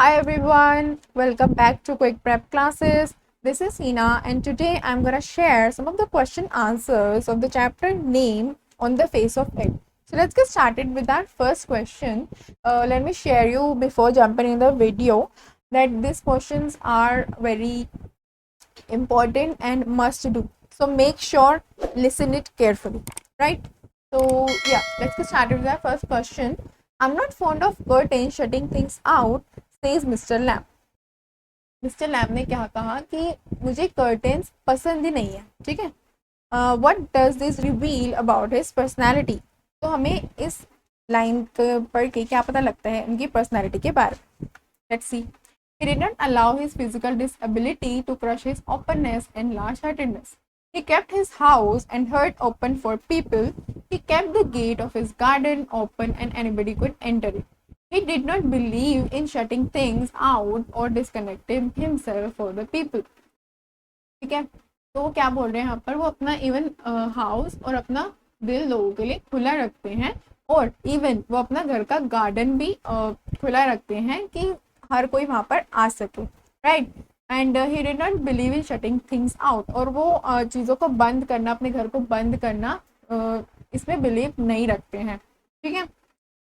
Hi everyone, welcome back to Quick Prep Classes. This is Hina and today I'm going to share some of the question answers of the chapter name on the face of it. So let's get started with our first question. Let me share you before jumping in the video that these questions are very important and must do. So make sure listen it carefully, right? So yeah, let's get started with our first question. I'm not fond of curtains shutting things out, says Mr. Lamb. Mr Lamb ने क्या कहा कि मुझे curtains पसंद ही नहीं है, ठीक है. What does this reveal about his personality. तो हमें इस लाइन पढ़ के क्या पता लगता है उनकी पर्सनैलिटी के बारे में. Let's see. He did not allow his physical disability to crush his openness and large-heartedness. He kept his house and heart open for people. He kept the gate of his garden open and anybody could enter it. He did not believe in shutting things out or disconnecting himself for the people. ठीक है. तो वो क्या बोल रहे हैं यहाँ पर, वो अपना इवन हाउस और अपना दिल लोगों के लिए खुला रखते हैं और इवन वो अपना घर का गार्डन भी खुला रखते हैं कि हर कोई वहाँ पर आ सके, right. And he did not believe in shutting things out. और वो चीज़ों को बंद करना, अपने घर को बंद करना, इसमें बिलीव नहीं रखते हैं, ठीक है.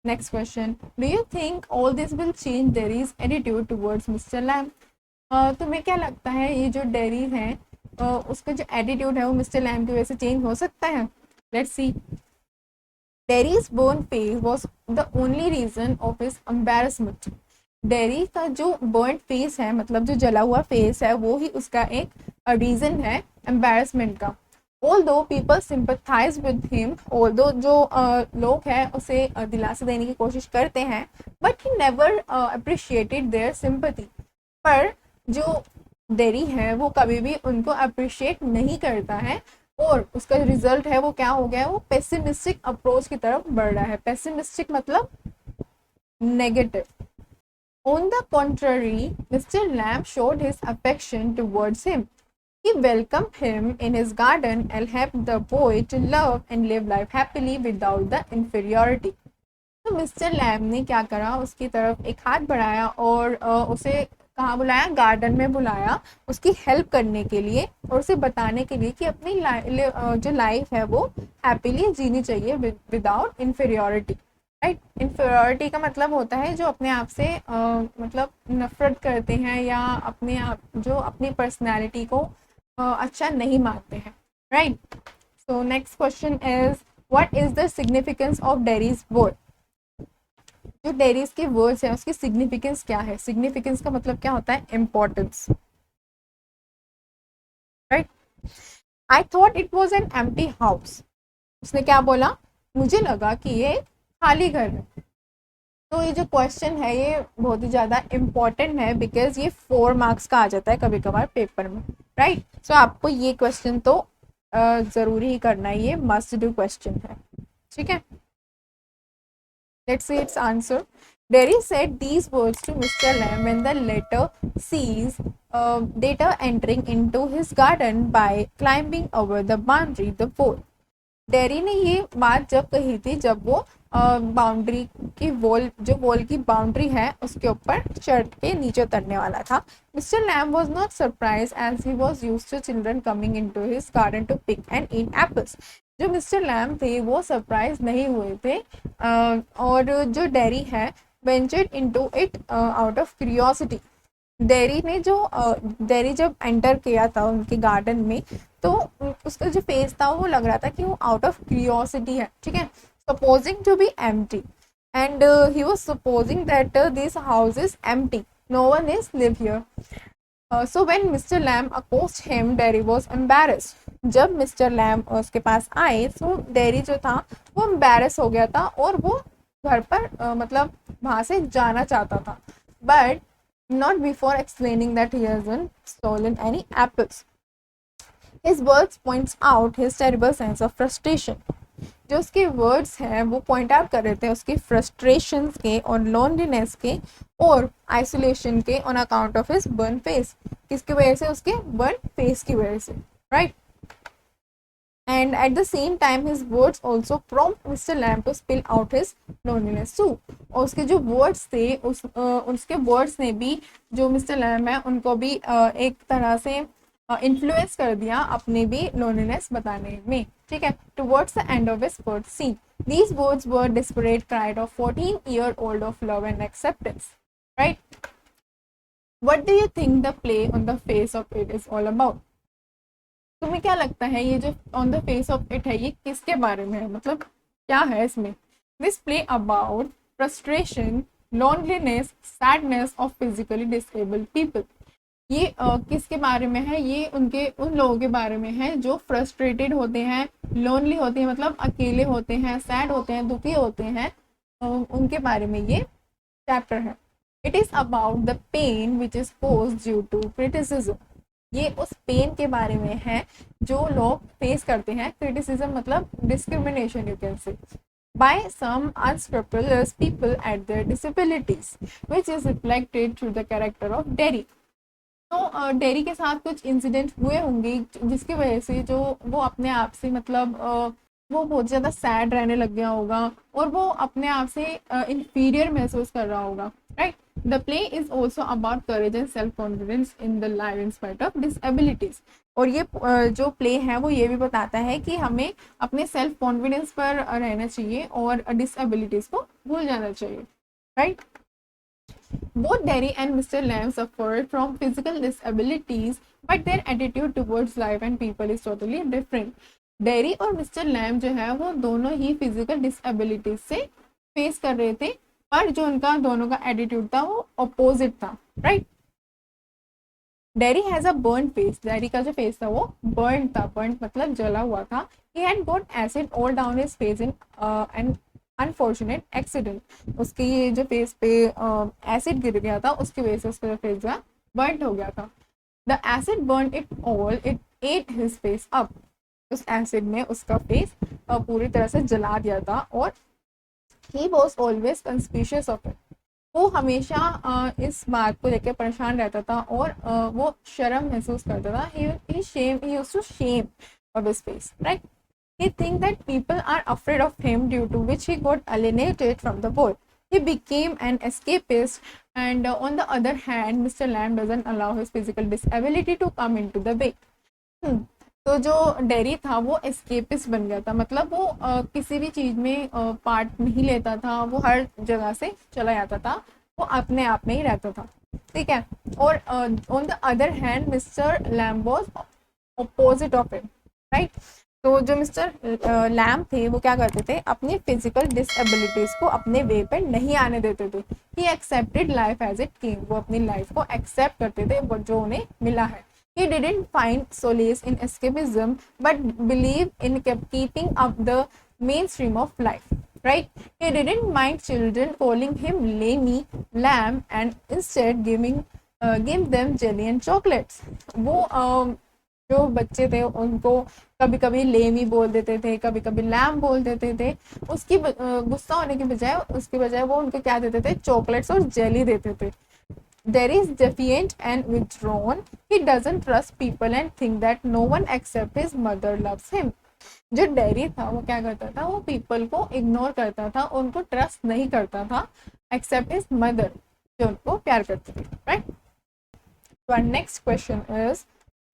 Next question. Do you think all this will change Derry's attitude towards Mr. Lamb? तुम्हें क्या लगता है ये जो डेरी है उसका जो एटीट्यूड है वो मिस्टर लैम की वजह से चेंज हो सकता है. Let's see. Derry's burn face was the only reason of his embarrassment. Derry का जो बर्न फेस है, मतलब जो जला हुआ फेस है, वो ही उसका एक रीजन है एम्बैरेसमेंट का. Although people sympathize with him, although जो लोग हैं उसे दिलासा देने की कोशिश करते हैं, but he never appreciated their sympathy. पर जो डेरी है वो कभी भी उनको अप्रिशिएट नहीं करता है और उसका रिजल्ट है वो क्या हो गया है, वो पेसिमिस्टिक अप्रोच की तरफ बढ़ रहा है. पेसिमिस्टिक मतलब negative. On the contrary, Mr. Lamb showed his affection towards him. He welcomed him in his garden and helped the boy to love and live life happily without the inferiority. तो mister Lamb ने क्या करा, उसकी तरफ एक हाथ बढ़ाया और उसे कहाँ बुलाया, गार्डन में बुलाया, उसकी हेल्प करने के लिए और उसे बताने के लिए कि अपनी जो लाइफ है वो हैप्पीली जीनी चाहिए विदाउट इन्फीरियोरिटी, राइट. इन्फीरियोरिटी का मतलब होता है जो अपने आप से मतलब नफरत करते हैं या अपने आप जो अपनी पर्सनैलिटी को अच्छा नहीं मानते हैं, right. So next question is what is the significance of dairies word. जो डेरीज के वर्ड्स हैं उसकी सिग्निफिकेंस क्या है. सिग्निफिकेंस का मतलब क्या होता है, importance, right. I thought it was an empty house. उसने क्या बोला, मुझे लगा कि ये खाली घर है. तो ये जो क्वेश्चन है ये बहुत ही ज़्यादा इम्पॉर्टेंट है बिकॉज ये 4 मार्क्स का आ जाता है कभी कभार पेपर में, राइट. सो आपको ये क्वेश्चन तो ज़रूरी ही करना है, ये मस्ट डू क्वेश्चन है, ठीक है. Let's see it's answer. Derry said these words to Mr. Lamb when the latter sees Data entering into his garden by climbing over the boundary, the wall. Dairy ने ये बात जब कही थी जब वो बाउंड्री की वॉल की बाउंड्री है उसके ऊपर चढ़ के नीचे उतरने वाला था. Mr Lamb was not surprise as he was use to children coming into his garden to pick and eat apples. जो मिस्टर लैम थे वो सरप्राइज नहीं हुए थे और जो डेरी है ventured into it out of curiosity. Dairy जब एंटर किया था उनके गार्डन में तो उसका जो फेस था वो लग रहा था कि वो आउट ऑफ क्यूरियोसिटी है, ठीक है. Supposing to be empty and he was supposing that this house is empty, no one is live here. So when mister Lam accost him Derry was embarrassed. जब मिस्टर लैम उसके पास आए तो dairy जो था वो एम्बैरेस हो गया था और वो घर पर मतलब वहाँ से जाना चाहता था, but not before explaining that he hasn't stolen any apples. His words points out his terrible sense of frustration. जो उसके वर्ड्स हैं वो पॉइंट आउट कर रहे थे उसकी फ्रस्ट्रेशंस के और लोनलीनेस के और आइसोलेशन के on account of his burn face. किसकी वजह से, उसके बर्न फेस की वजह से, right. and at the same time his words also prompt Mr. Lamb to spill out his loneliness too. और उसके जो words थे उसके words ने भी जो मिस्टर लैम है उनको भी एक तरह से इन्फ्लुएंस कर दिया अपने भी लोनलीनेस बताने में, ठीक है. Towards the end of his first scene these words were desperate cry of 14-year-old of love and acceptance, right? What do you think the play on the face of it is all about? तुम्हें क्या लगता है ये जो on the face of it है ये किसके बारे में है, मतलब क्या है इसमें? This play about frustration, loneliness, sadness of physically disabled people. ये किसके बारे में है? ये उन लोगों के बारे में है जो फ्रस्ट्रेटेड होते हैं, लोनली होते हैं, मतलब अकेले होते हैं, सैड होते हैं, दुखी होते हैं, उनके बारे में ये चैप्टर है. It is about the pain which is caused due to criticism. ये उस पेन के बारे में है जो लोग फेस करते हैं. क्रिटिसिज्म मतलब discrimination, you can say, by some unscrupulous people at their disabilities, which is reflected through the character of Derry. तो डेरी के साथ कुछ इंसिडेंट हुए होंगे जिसकी वजह से जो वो अपने आप से मतलब वो बहुत ज़्यादा सैड रहने लग गया होगा और वो अपने आप से इन्फीरियर महसूस कर रहा होगा, right. The play is also about courage and self confidence in the life in spite of डिसएबिलिटीज. और ये जो प्ले है वो ये भी बताता है कि हमें अपने सेल्फ कॉन्फिडेंस पर रहना चाहिए और डिसएबिलिटीज को भूल जाना चाहिए, right. Both Derry and Mr. Lamb suffered from physical disabilities, but their attitude towards life and people is totally different. Derry और Mr. Lamb जो है वो दोनों ही physical disabilities से फेस कर रहे थे, पर जो उनका दोनों का एटीट्यूड था वो अपोजिट था, right. Derry has a burnt face. Derry का जो फेस था वो burnt था. burnt मतलब जला हुआ था. He had got acid all down his face in an unfortunate accident. उसके ये जो फेस पे एसिड गिर गया था उसकी वजह से उसका फेस जो है बर्न हो गया था. The acid burn it all, it at his face up. उस एसिड ने उसका फेस पूरी तरह से जला दिया था और he was always conspicuous of it. वो हमेशा इस बात को लेकर परेशान रहता था और वो शर्म महसूस करता था. he used to shame of his face, right? He thinks that people are afraid of him, due to which he got alienated from the world. He became an escapist, and on the other hand, Mr. Lamb doesn't allow his physical disability to come into the way. तो जो dairy था वो escapist बन गया था, मतलब वो किसी भी चीज़ में पार्ट नहीं लेता था, वो हर जगह से चला जाता था, वो अपने आप में ही रहता था, ठीक है. और on the other hand mister lamb was opposite of him, right. तो जो मिस्टर लैम्ब थे वो क्या करते थे, अपनी फिजिकल डिसेबिलिटीज को अपने वे पे नहीं आने देते थे. He accepted life as it came. वो अपनी लाइफ को एक्सेप्ट करते थे वो जो उन्हें मिला है. He didn't find solace in escapism, but believed in keeping up the mainstream of life, right? He didn't mind children calling him Lammy, Lamb, and instead gave them jelly and chocolates. वो जो बच्चे थे उनको कभी कभी lemme बोल देते थे, कभी कभी लैम बोल देते थे. उसकी गुस्सा होने की बजाय उसकी बजाय वो उनको क्या देते थे, चॉकलेट्स और जेली देते थे. Derry is defiant and withdrawn. He doesn't trust people and think that no one except his mother loves him. जो डेरी था वो क्या करता था, वो पीपल को इग्नोर करता था, उनको ट्रस्ट नहीं करता था, एक्सेप्ट हिज मदर जो उनको प्यार करती थी, right. So our next question is,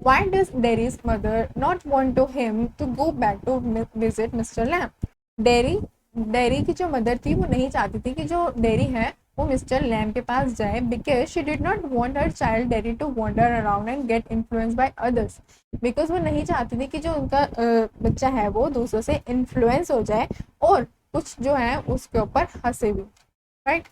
why does Derry's mother not want to him to go back to visit Mr. Lamb? Dairy की जो मदर थी वो नहीं चाहती थी कि जो डेरी है वो मिस्टर लैम के पास जाए, because she did not want her child Derry to wander around and get influence by others. Because वो नहीं चाहती थी कि जो उनका बच्चा है वो दूसरों से इन्फ्लुएंस हो जाए और कुछ जो है उसके ऊपर हंसे भी, right.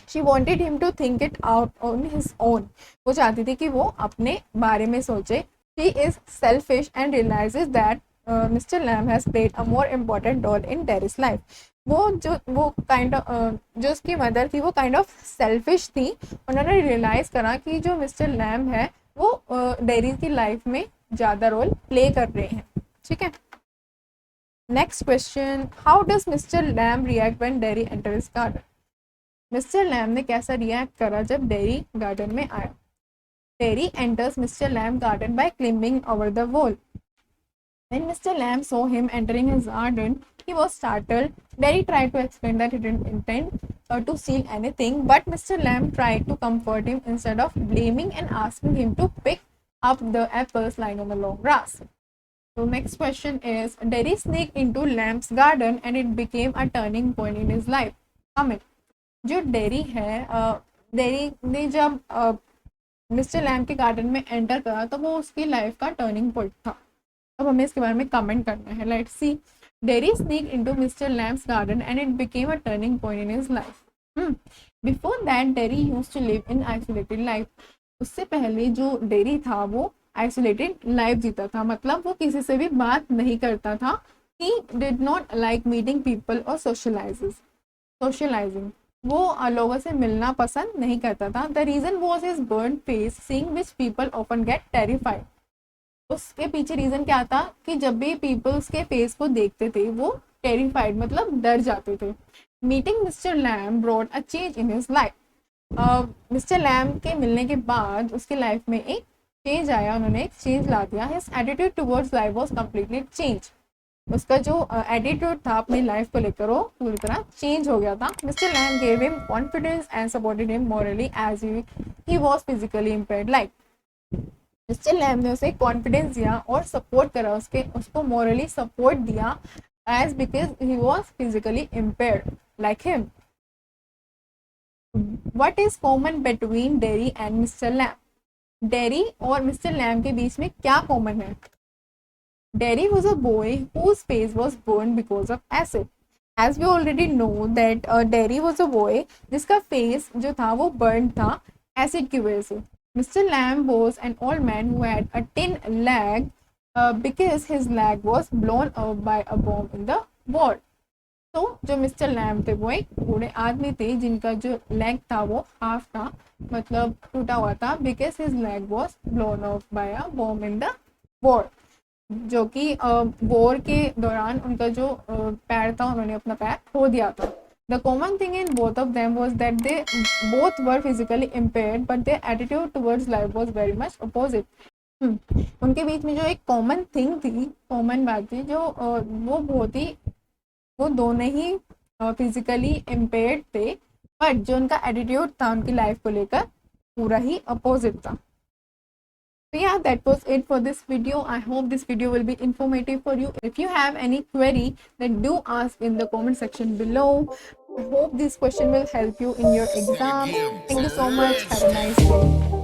She wanted him to think it out on his own. वो चाहती थी कि वो अपने बारे में सोचे. She is selfish and realises that Mr. Lamb has played a more important role in Derry's life. वो काइंड जो उसकी मदर थी वो काइंड ऑफ सेल्फिश थी. उन्होंने रियलाइज करा कि जो मिस्टर लैम्ब है वो डेरी की लाइफ में ज़्यादा रोल प्ले कर रहे हैं, ठीक है. Next question, how does Mr Lamb react when Derry enter his garden? Mr Lamb ने कैसा रिएक्ट करा जब डेरी गार्डन में आया. Derry enters Mr Lamb garden by climbing over the wall. When Mr. Lamb saw him entering his garden, he was startled. Derry tried to explain that he didn't intend to steal anything, but Mr. Lamb tried to comfort him instead of blaming and asking him to pick up the apples lying on the long grass. So next question is, Derry sneaked into Lamb's garden and it became a turning point in his life. Comment. जो dairy है, dairy ने जब mister Lamb के garden में enter करा तो वो उसकी लाइफ का टर्निंग पॉइंट था. अब हमें इसके बारे में कमेंट करना है. Let's see. Derry sneak into Mr Lamb's garden and it became a turning point in his life. Before that Derry used to live in isolated life. उससे पहले जो डेरी था वो आइसोलेटेड लाइफ जीता था, मतलब वो किसी से भी बात नहीं करता था. ही did not like meeting people और सोशलाइजिंग. वो लोगों से मिलना पसंद नहीं करता था. The reason was his burn face seeing which people often get terrified. उसके पीछे रीजन क्या था कि जब भी पीपल्स के फेस को देखते थे वो टेरिफाइड मतलब डर जाते थे. Meeting Mr Lamb brought a change in his life. Mr Lamb के मिलने के बाद उसकी लाइफ में एक चेंज आया, उन्होंने एक चेंज ला दिया. His attitude towards life was completely change. उसका जो एटीट्यूड था अपनी लाइफ को लेकर वो पूरी तरह चेंज हो गया था. Mr Lamb gave him confidence and supported him morally as he was physically impaired. Like Mr Lamb ने उसे कॉन्फिडेंस दिया और सपोर्ट करा, उसको मॉरली सपोर्ट दिया as because he was physically impaired like him. What is common between Derry and Mr Lamb. Derry और Mr Lamb के बीच में क्या कॉमन है. Derry was a boy whose face was burned because of acid. As we already know that Derry was a boy जिसका face जो था वो burned था acid की वजह से. Mr. Lamb was an old man who had a tin leg because his leg was blown up by a bomb in the war. तो जो मिस्टर लैम थे वो एक बूढ़े आदमी थे जिनका जो लेग था वो हाफ था, मतलब टूटा हुआ था, because his leg was blown off by a bomb in the war. जो कि वॉर के दौरान उनका जो पैर था उन्होंने अपना पैर खो दिया था. The common thing in both of them was that they both were physically impaired but their attitude towards life was very much opposite. उनके बीच में जो एक कॉमन थिंग थी, कॉमन बात थी, जो वो बहुत ही, वो दोनों ही फिजिकली इम्पेयर्ड थे, बट जो उनका एटीट्यूड था उनकी लाइफ को लेकर पूरा ही अपोजिट था. So yeah, that was it for this video. I hope this video will be informative for you. If you have any query, then do ask in the comment section below. I hope this question will help you in your exam. Thank you so much. Have a nice day.